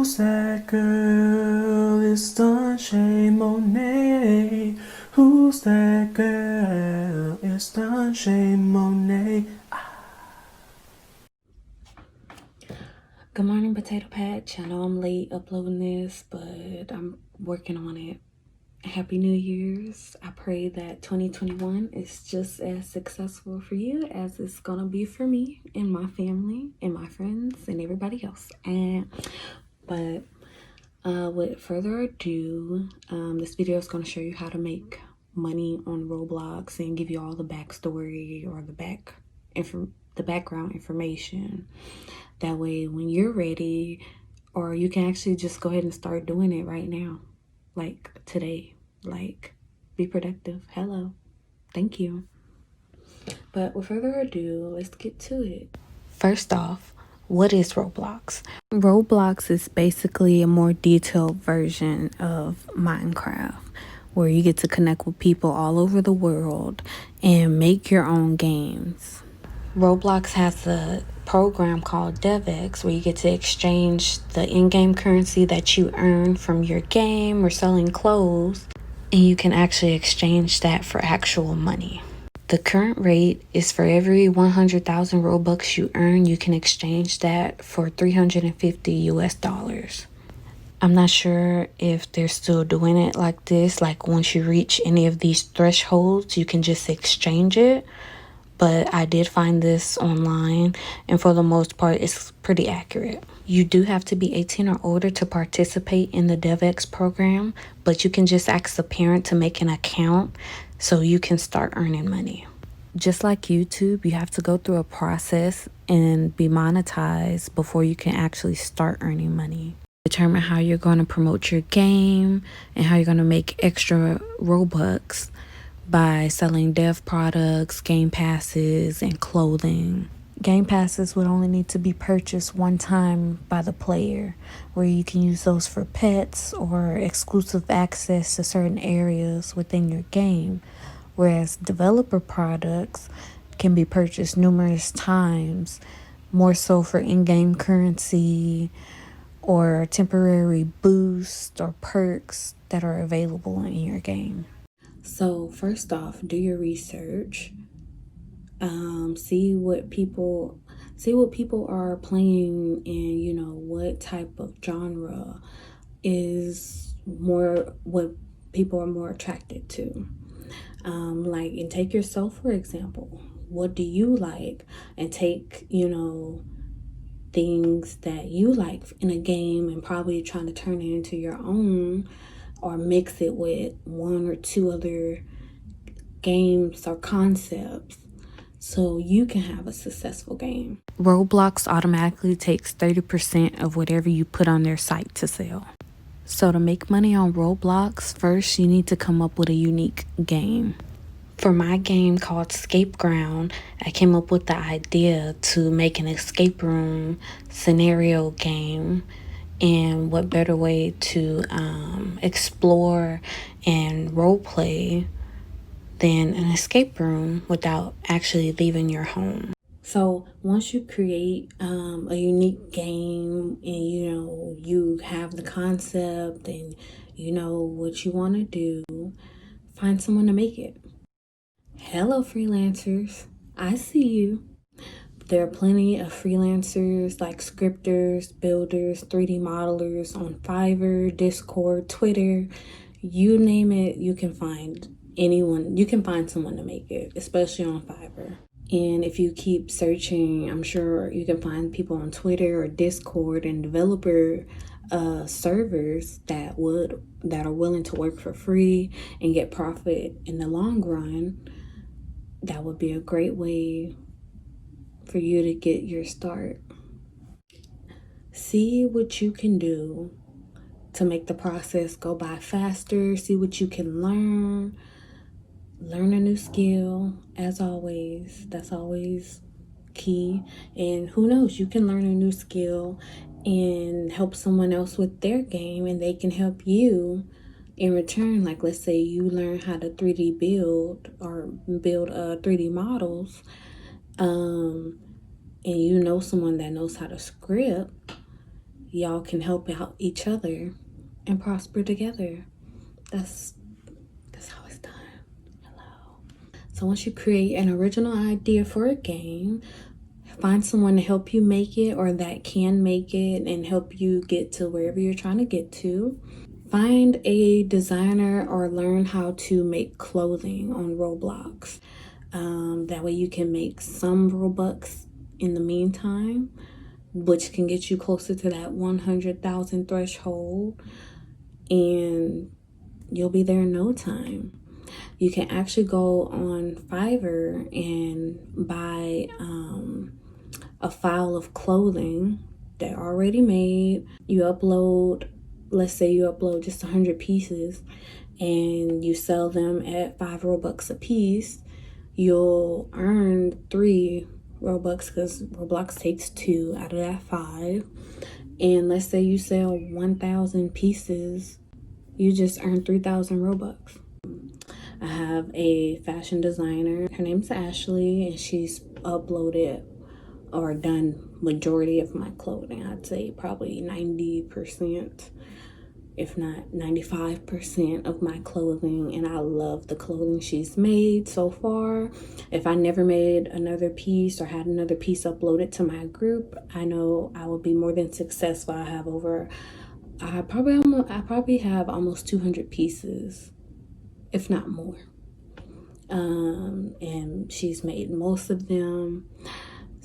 Who's that girl? It's Sunshine Monet. Who's that girl? It's Sunshine Monet. Good morning, Potato Patch. I know I'm late uploading this, but I'm working on it. Happy New Year's. I pray that 2021 is just as successful for you as it's gonna be for me and my family and my friends and everybody else. But with further ado, this video is going to show you how to make money on Roblox and give you all the backstory or the background information. That way, when you're ready, or you can actually just go ahead and start doing it right now, like today. Like, be productive. Hello. Thank you. But with further ado, let's get to it. First off, what is Roblox? Roblox is basically a more detailed version of Minecraft, where you get to connect with people all over the world and make your own games. Roblox has a program called DevX, where you get to exchange the in-game currency that you earn from your game or selling clothes, and you can actually exchange that for actual money. The current rate is for every 100,000 Robux you earn, you can exchange that for 350 US dollars. I'm not sure if they're still doing it like this, like once you reach any of these thresholds, you can just exchange it. But I did find this online, and for the most part, it's pretty accurate. You do have to be 18 or older to participate in the DevX program, but you can just ask a parent to make an account so you can start earning money. Just like YouTube, you have to go through a process and be monetized before you can actually start earning money. Determine how you're going to promote your game and how you're going to make extra Robux by selling dev products, game passes, and clothing. Game passes would only need to be purchased one time by the player, where you can use those for pets or exclusive access to certain areas within your game, whereas developer products can be purchased numerous times, more so for in-game currency or temporary boosts or perks that are available in your game. So first off, do your research. See what people are playing, and what type of genre is more what people are more attracted to. And take yourself for example. What do you like? And take things that you like in a game and probably trying to turn it into your own, or mix it with one or two other games or concepts so you can have a successful game. Roblox automatically takes 30% of whatever you put on their site to sell. So to make money on Roblox, first you need to come up with a unique game. For my game called Scapeground, I came up with the idea to make an escape room scenario game. And what better way to explore and roleplay than an escape room without actually leaving your home. So once you create a unique game, and you have the concept and you know what you want to do, find someone to make it. Hello, freelancers. I see you. There are plenty of freelancers like scripters, builders, 3D modelers on Fiverr, Discord, Twitter. You name it, you can find anyone. You can find someone to make it, especially on Fiverr. And if you keep searching, I'm sure you can find people on Twitter or Discord and developer servers that are willing to work for free and get profit in the long run. That would be a great way for you to get your start. See what you can do to make the process go by faster. See what you can learn a new skill. As always, that's always key. And who knows, you can learn a new skill and help someone else with their game, and they can help you in return. Like, let's say you learn how to 3D build 3D models, and you know someone that knows how to script. y'all can help out each other and prosper together. That's how it's done. Hello. So once you create an original idea for a game, find someone to help you make it or that can make it and help you get to wherever you're trying to get to. Find a designer or learn how to make clothing on Roblox. That way you can make some Robux in the meantime, which can get you closer to that 100,000 threshold, and you'll be there in no time. You can actually go on Fiverr and buy a file of clothing they're already made. You upload, let's say you upload just 100 pieces and you sell them at 5 Robux a piece. You'll earn 3 Robux because Roblox takes 2 out of that 5. And let's say you sell 1,000 pieces, you just earn 3,000 Robux. I have a fashion designer. Her name's Ashley, and she's uploaded or done majority of my clothing. I'd say probably 90%, if not 95% of my clothing, and I love the clothing she's made so far. If I never made another piece or had another piece uploaded to my group, I know I would be more than successful. I probably have almost 200 pieces, if not more. And she's made most of them.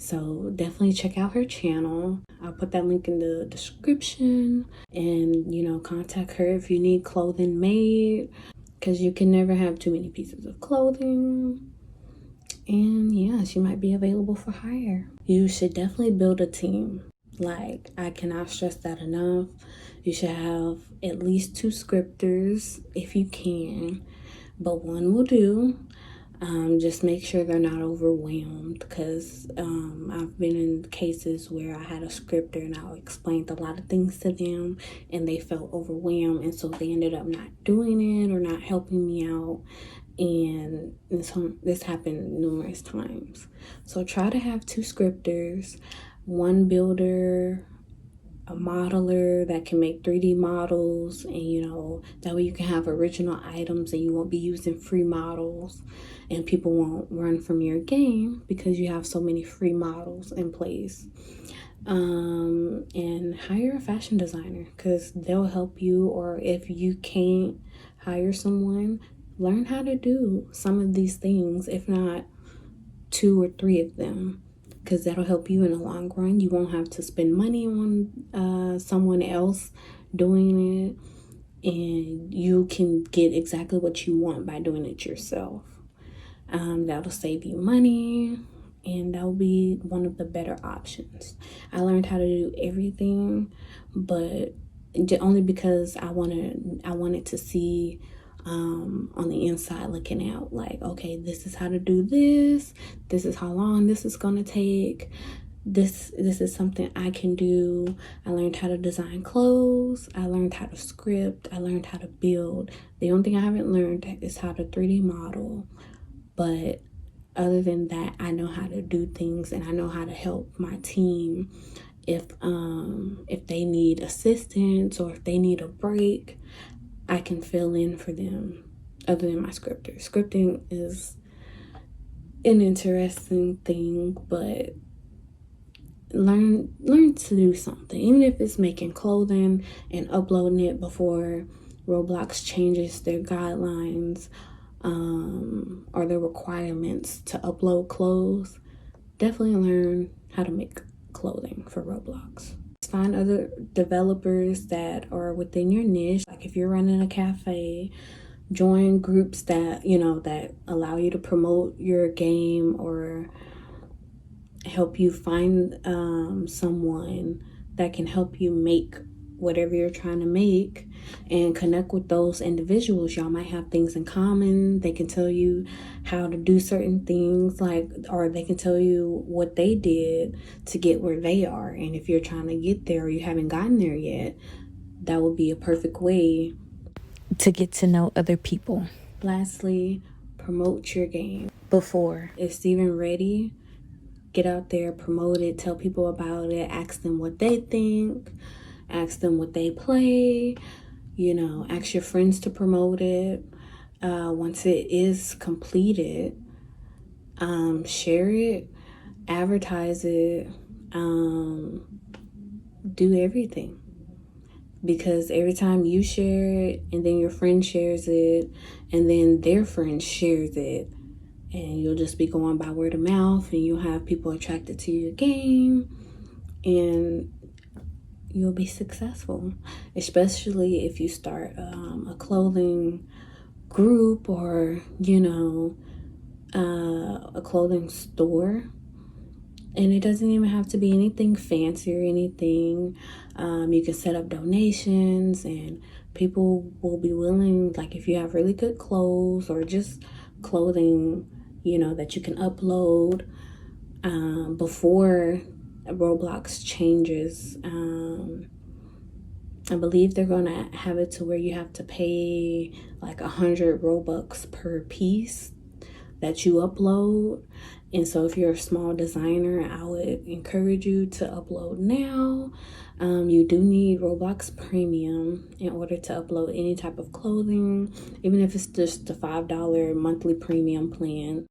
So definitely check out her channel. I'll put that link in the description, and contact her if you need clothing made, because you can never have too many pieces of clothing. And yeah, she might be available for hire. You should definitely build a team. Like, I cannot stress that enough. You should have at least 2 scripters if you can, but 1 will do. Just make sure they're not overwhelmed, because I've been in cases where I had a scripter and I explained a lot of things to them and they felt overwhelmed, and so they ended up not doing it or not helping me out. And so this happened numerous times. So try to have 2 scripters, 1 builder, a modeler that can make 3D models, and that way you can have original items and you won't be using free models, and people won't run from your game because you have so many free models in place. And hire a fashion designer, because they'll help you. Or if you can't hire someone, learn how to do some of these things, if not 2 or 3 of them, because that'll help you in the long run. You won't have to spend money on someone else doing it, and you can get exactly what you want by doing it yourself. That'll save you money, and that'll be one of the better options. I learned how to do everything, but only because I wanted to see on the inside, looking out like, okay, this is how to do this is how long this is gonna take, this is something I can do. I learned how to design clothes, I learned how to script, I learned how to build. The only thing I haven't learned is how to 3D model, but other than that, I know how to do things, and I know how to help my team if they need assistance or if they need a break. I can fill in for them, other than my scripter. Scripting is an interesting thing, but learn to do something, even if it's making clothing and uploading it before Roblox changes their guidelines or their requirements to upload clothes. Definitely learn how to make clothing for Roblox. Find other developers that are within your niche. Like if you're running a cafe, join groups that that allow you to promote your game, or help you find someone that can help you make whatever you're trying to make, and connect with those individuals. Y'all might have things in common. They can tell you how to do certain things, or they can tell you what they did to get where they are. And if you're trying to get there or you haven't gotten there yet, that would be a perfect way to get to know other people. Lastly, promote your game before it's even ready. Get out there, promote it, tell people about it, ask them what they think. ask them what they play, you know, ask your friends to promote it. Once it is completed, share it, advertise it, do everything. Because every time you share it and then your friend shares it and then their friend shares it, and you'll just be going by word of mouth, and you'll have people attracted to your game, and you'll be successful. Especially if you start a clothing group, or you know, a clothing store. And it doesn't even have to be anything fancy or anything. You can set up donations, and people will be willing, like if you have really good clothes or just clothing, you know, that you can upload before Roblox changes. I believe they're gonna have it to where you have to pay like 100 Robux per piece that you upload. And so if you're a small designer, I would encourage you to upload now. You do need Roblox Premium in order to upload any type of clothing, even if it's just the $5 monthly premium plan.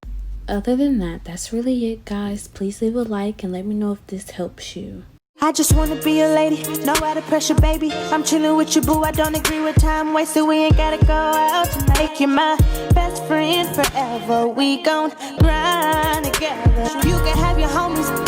Other than that, that's really it, guys. Please leave a like and let me know if this helps you. I just wanna be a lady, no out of pressure, baby. I'm chilling with you, boo. I don't agree with time wasted. We ain't gotta go out to make you my best friend forever. We gon' grind together. You can have your homies.